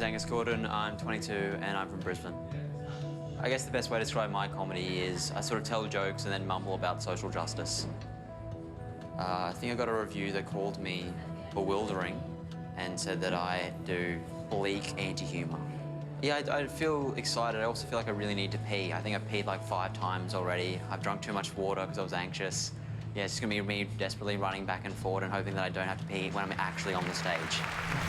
Angus Gordon, I'm 22 and I'm from Brisbane. I guess the best way to describe my comedy is I sort of tell jokes and then mumble about social justice. I think I got a review that called me bewildering and said that I do bleak anti-humour. Yeah, I feel excited. I also feel like I really need to pee. I think I've peed like 5 times already. I've drunk too much water because I was anxious. Yeah, it's just going to be me desperately running back and forward and hoping that I don't have to pee when I'm actually on the stage.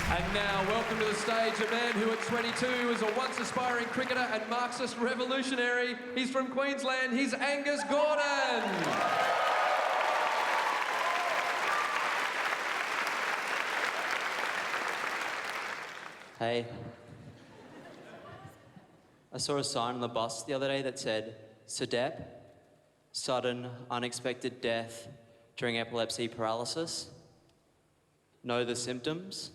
And now, welcome to the stage, a man who at 22 is a once aspiring cricketer and Marxist revolutionary. He's from Queensland, he's Angus Gordon. Hey. I saw a sign on the bus the other day that said, SUDEP, sudden, unexpected death during epilepsy paralysis. Know the symptoms?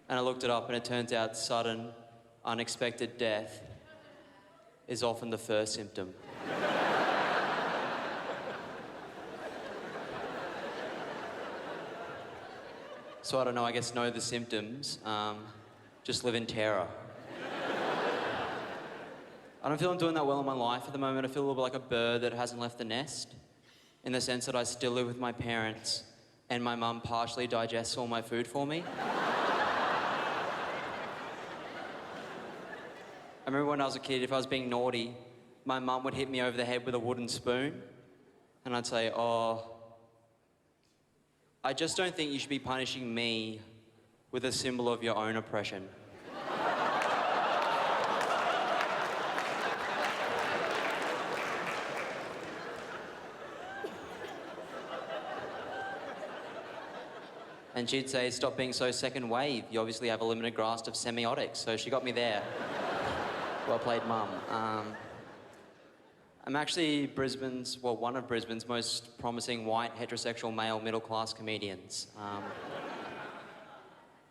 And I looked it up and it turns out sudden, unexpected death is often the first symptom. So I don't know, I guess know the symptoms, just live in terror. I don't feel I'm doing that well in my life at the moment. I feel a little bit like a bird that hasn't left the nest, in the sense that I still live with my parents and my mum partially digests all my food for me. I remember when I was a kid, if I was being naughty, my mum would hit me over the head with a wooden spoon and I'd say, oh, I just don't think you should be punishing me with a symbol of your own oppression. And she'd say, stop being so second wave. You obviously have a limited grasp of semiotics. So she got me there. Well played, Mum. I'm actually one of Brisbane's most promising white, heterosexual, male, middle-class comedians.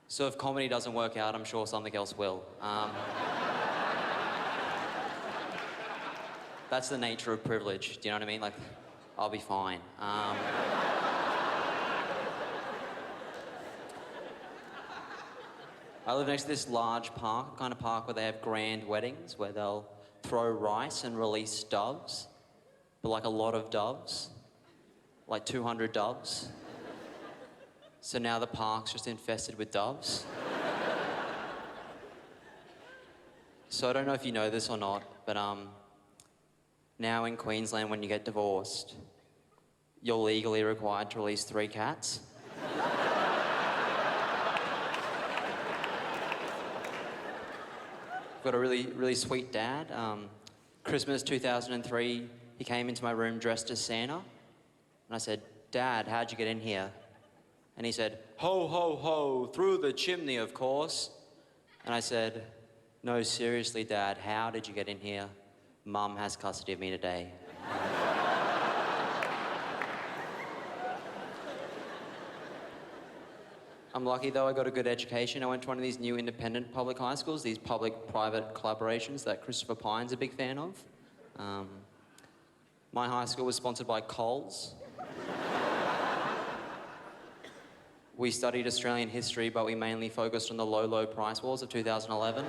So if comedy doesn't work out, I'm sure something else will. That's the nature of privilege, do you know what I mean? Like, I'll be fine. I live next to this large park, kind of park where they have grand weddings, where they'll throw rice and release doves, but like a lot of doves, like 200 doves. So now the park's just infested with doves. So I don't know if you know this or not, but now in Queensland when you get divorced, you're legally required to release 3 cats. I've got a really sweet dad. Christmas 2003, he came into my room dressed as Santa. And I said, Dad, how'd you get in here? And he said, ho, ho, ho, through the chimney, of course. And I said, no, seriously, Dad, how did you get in here? Mum has custody of me today. I'm lucky though, I got a good education. I went to one of these new independent public high schools, these public-private collaborations that Christopher Pine's a big fan of. My high school was sponsored by Coles. We studied Australian history, but we mainly focused on the low price wars of 2011.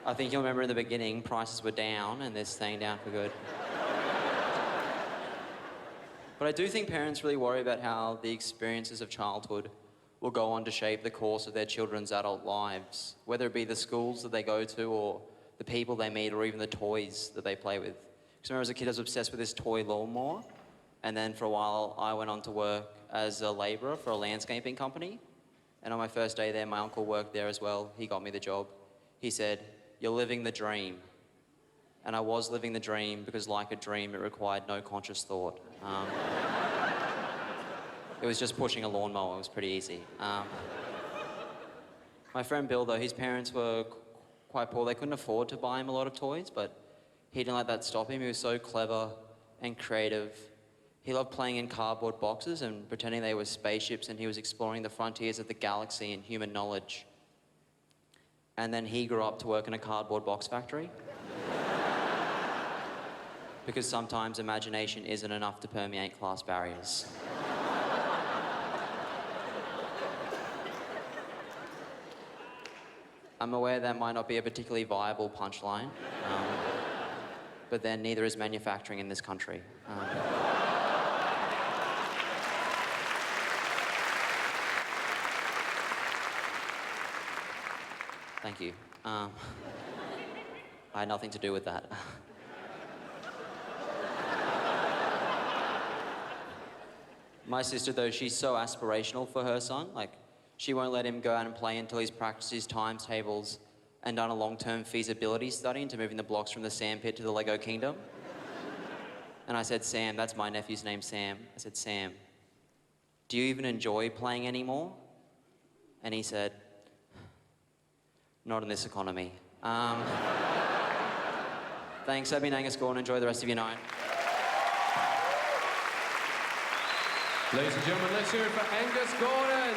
I think you'll remember in the beginning, prices were down and they're staying down for good. But I do think parents really worry about how the experiences of childhood will go on to shape the course of their children's adult lives, whether it be the schools that they go to or the people they meet or even the toys that they play with. Because I remember as a kid I was obsessed with this toy lawnmower, and then for a while I went on to work as a labourer for a landscaping company. And on my first day there, my uncle worked there as well. He got me the job. He said, you're living the dream. And I was living the dream because like a dream, it required no conscious thought. It was just pushing a lawnmower, it was pretty easy. My friend Bill though, his parents were quite poor. They couldn't afford to buy him a lot of toys, but he didn't let that stop him. He was so clever and creative. He loved playing in cardboard boxes and pretending they were spaceships, and he was exploring the frontiers of the galaxy and human knowledge. And then he grew up to work in a cardboard box factory. because sometimes imagination isn't enough to permeate class barriers. I'm aware that might not be a particularly viable punchline, but then neither is manufacturing in this country. Thank you. I had nothing to do with that. My sister, though, she's so aspirational for her son. Like, she won't let him go out and play until he's practiced his times tables and done a long-term feasibility study into moving the blocks from the sandpit to the Lego Kingdom. And I said, Sam, that's my nephew's name, Sam. I said, Sam, do you even enjoy playing anymore? And he said, not in this economy. Thanks, I've been Angus Gordon. Enjoy the rest of your night. Ladies and gentlemen, let's hear it for Angus Gordon.